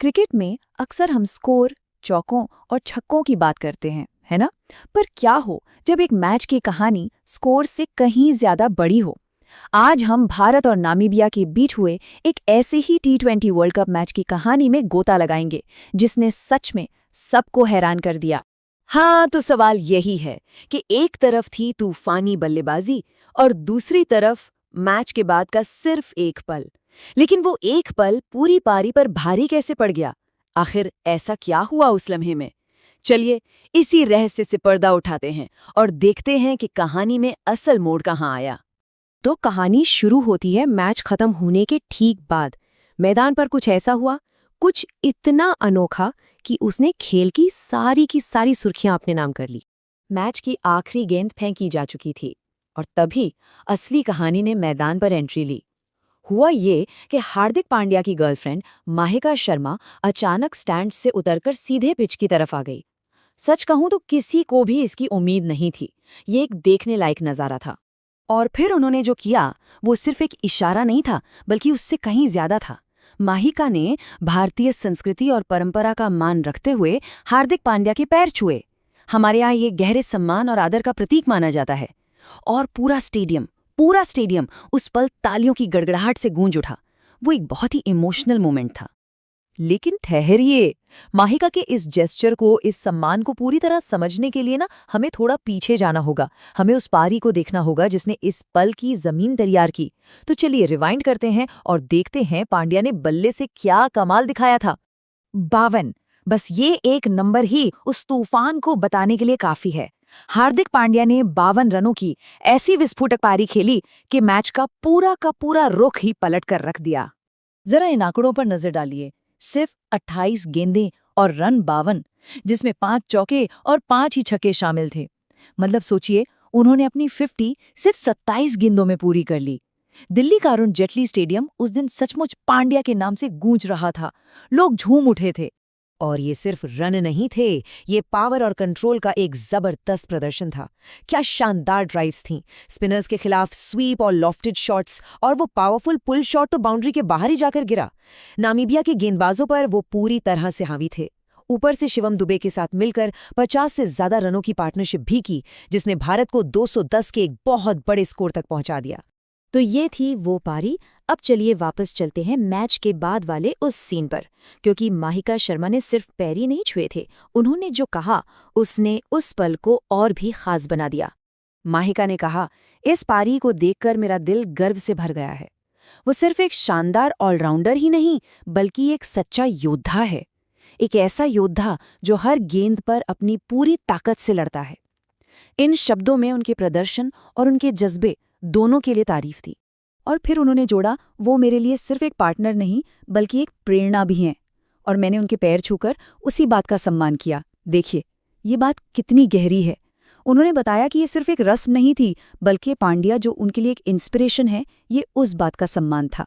Cricket में अक्सर हम स्कोर, चौकों और छक्कों की बात करते हैं, है ना? पर क्या हो जब एक मैच की कहानी स्कोर से कहीं ज्यादा बड़ी हो? आज हम भारत और नामीबिया के बीच हुए एक ऐसे ही टी20 वर्ल्ड कप मैच की कहानी में गोता लगाएंगे, जिसने सच में सबको हैरान कर दिया। हाँ, तो सवाल यही है कि एक तरफ थी तूफानी बल्लेबाजी और दूसरी तरफ मैच के बाद का सिर्फ एक पल। लेकिन वो एक पल पूरी पारी पर भारी कैसे पड़ गया? आखिर ऐसा क्या हुआ उस लम्हे में? चलिए इसी रहस्य से पर्दा उठाते हैं और देखते हैं कि कहानी में असल मोड़ कहाँ आया। तो कहानी शुरू होती है मैच खत्म होने के ठीक बाद। मैदान पर कुछ ऐसा हुआ, कुछ इतना अनोखा कि उसने खेल की सारी सुर्खियां अपने नाम कर ली। मैच की आखिरी गेंद फेंकी जा चुकी थी और तभी असली कहानी ने मैदान पर एंट्री ली। हुआ ये कि हार्दिक पांड्या की गर्लफ्रेंड माहिका शर्मा अचानक स्टैंड से उतरकर सीधे पिच की तरफ आ गई। सच कहूं तो किसी को भी इसकी उम्मीद नहीं थी। ये एक देखने लायक नजारा था। और फिर उन्होंने जो किया वो सिर्फ एक इशारा नहीं था, बल्कि उससे कहीं ज्यादा था। माहिका ने भारतीय संस्कृति और परंपरा का मान रखते हुए हार्दिक पांड्या के पैर छुए। हमारे यहाँ ये गहरे सम्मान और आदर का प्रतीक माना जाता है। और पूरा स्टेडियम उस पल तालियों की गड़गड़ाहट से गूंज उठा। वो एक बहुत ही इमोशनल मोमेंट था। लेकिन ठहरिए, माहिका के इस जेस्चर को, इस सम्मान को पूरी तरह समझने के लिए हमें थोड़ा पीछे जाना होगा। हमें उस पारी को देखना होगा जिसने इस पल की जमीन तैयार की। तो चलिए रिवाइंड करते हैं और देखते हैं पांड्या ने बल्ले से क्या कमाल दिखाया था। 52। बस ये एक नंबर ही उस तूफान को बताने के लिए काफी है। हार्दिक पांड्या ने 52 रनों की ऐसी विस्फोटक पारी खेली कि मैच का पूरा रुख ही पलट कर रख दिया। जरा इन आंकड़ों पर नजर डालिए। सिर्फ 28 गेंदें और रन 52, जिसमें 5 चौके और 5 ही छक्के शामिल थे। मतलब सोचिए, उन्होंने अपनी 50 सिर्फ 27 गेंदों में पूरी कर ली। दिल्ली का अरुण जेटली स्टेडियम उस दिन सचमुच पांड्या के नाम से गूंज रहा था। लोग झूम उठे थे। और ये सिर्फ रन नहीं थे, ये पावर और कंट्रोल का एक जबरदस्त प्रदर्शन था। क्या शानदार ड्राइव्स थीं, स्पिनर्स के खिलाफ स्वीप और लॉफ्टेड शॉट्स, और वो पावरफुल पुल शॉट तो बाउंड्री के बाहर ही जाकर गिरा। नामीबिया के गेंदबाजों पर वो पूरी तरह से हावी थे। ऊपर से शिवम दुबे के साथ मिलकर 50 से ज्यादा रनों की पार्टनरशिप भी की, जिसने भारत को 210 के एक बहुत बड़े स्कोर तक पहुंचा दिया। तो ये थी वो पारी। अब चलिए वापस चलते हैं मैच के बाद वाले उस सीन पर, क्योंकि माहिका शर्मा ने सिर्फ पैर ही नहीं छुए थे। उन्होंने जो कहा उसने उस पल को और भी खास बना दिया। माहिका ने कहा, इस पारी को देखकर मेरा दिल गर्व से भर गया है। वो सिर्फ एक शानदार ऑलराउंडर ही नहीं, बल्कि एक सच्चा योद्धा है। एक ऐसा योद्धा जो हर गेंद पर अपनी पूरी ताकत से लड़ता है। इन शब्दों में उनके प्रदर्शन और उनके जज्बे दोनों के लिए तारीफ थी। और फिर उन्होंने जोड़ा, वो मेरे लिए सिर्फ एक पार्टनर नहीं, बल्कि एक प्रेरणा भी हैं। और मैंने उनके पैर छूकर उसी बात का सम्मान किया। देखिए, ये बात कितनी गहरी है। उन्होंने बताया कि ये सिर्फ एक रस्म नहीं थी, बल्कि पांड्या जो उनके लिए एक इंस्पिरेशन है, ये उस बात का सम्मान था।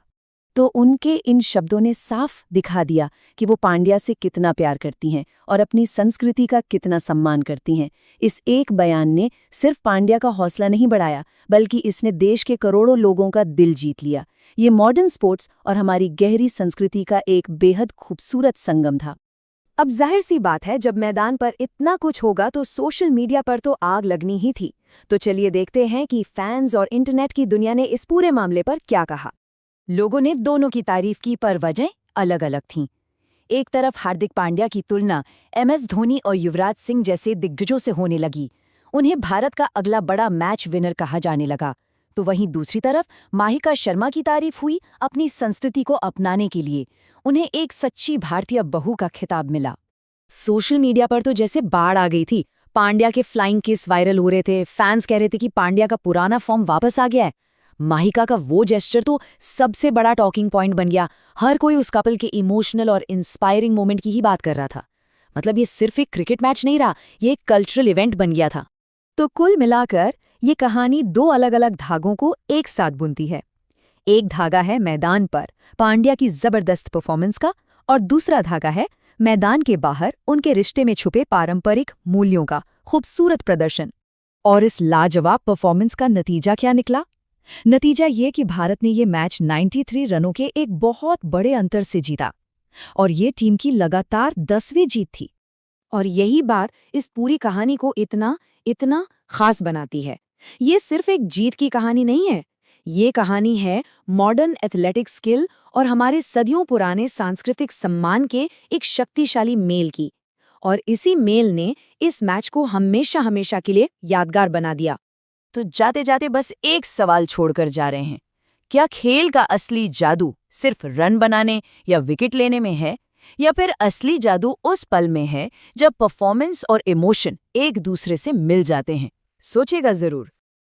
तो उनके इन शब्दों ने साफ दिखा दिया कि वो पांड्या से कितना प्यार करती हैं और अपनी संस्कृति का कितना सम्मान करती हैं। इस एक बयान ने सिर्फ पांड्या का हौसला नहीं बढ़ाया, बल्कि इसने देश के करोड़ों लोगों का दिल जीत लिया। ये मॉडर्न स्पोर्ट्स और हमारी गहरी संस्कृति का एक बेहद खूबसूरत संगम था। अब जाहिर सी बात है, जब मैदान पर इतना कुछ होगा तो सोशल मीडिया पर तो आग लगनी ही थी। तो चलिए देखते हैं कि फैंस और इंटरनेट की दुनिया ने इस पूरे मामले पर क्या कहा। लोगों ने दोनों की तारीफ की, पर वजह अलग अलग थीं। एक तरफ हार्दिक पांड्या की तुलना MS धोनी और युवराज सिंह जैसे दिग्गजों से होने लगी। उन्हें भारत का अगला बड़ा मैच विनर कहा जाने लगा। तो वहीं दूसरी तरफ माहिका शर्मा की तारीफ हुई अपनी संस्कृति को अपनाने के लिए। उन्हें एक सच्ची भारतीय बहू का खिताब मिला। सोशल मीडिया पर तो जैसे बाढ़ आ गई थी। पांड्या के फ्लाइंग किस वायरल हो रहे थे। फैंस कह रहे थे कि पांड्या का पुराना फॉर्म वापस आ गया है। माहिका का वो जेस्चर तो सबसे बड़ा टॉकिंग पॉइंट बन गया। हर कोई उस कपल के इमोशनल और इंस्पायरिंग मोमेंट की ही बात कर रहा था। मतलब ये सिर्फ एक क्रिकेट मैच नहीं रहा, ये एक कल्चरल इवेंट बन गया था। तो कुल मिलाकर ये कहानी दो अलग अलग धागों को एक साथ बुनती है। एक धागा है मैदान पर पांड्या की जबरदस्त परफॉर्मेंस का, और दूसरा धागा है मैदान के बाहर उनके रिश्ते में छुपे पारंपरिक मूल्यों का खूबसूरत प्रदर्शन। और इस लाजवाब परफॉर्मेंस का नतीजा क्या निकला? नतीजा ये कि भारत ने ये मैच 93 रनों के एक बहुत बड़े अंतर से जीता। और ये टीम की लगातार 10वीं जीत थी। और यही बात इस पूरी कहानी को इतना इतना खास बनाती है। ये सिर्फ एक जीत की कहानी नहीं है, ये कहानी है मॉडर्न एथलेटिक स्किल और हमारे सदियों पुराने सांस्कृतिक सम्मान के एक शक्तिशाली मेल की। और इसी मेल ने इस मैच को हमेशा हमेशा के लिए यादगार बना दिया। तो जाते जाते बस एक सवाल छोड़कर जा रहे हैं, क्या खेल का असली जादू सिर्फ रन बनाने या विकेट लेने में है, या फिर असली जादू उस पल में है जब परफॉर्मेंस और इमोशन एक दूसरे से मिल जाते हैं? सोचेगा जरूर।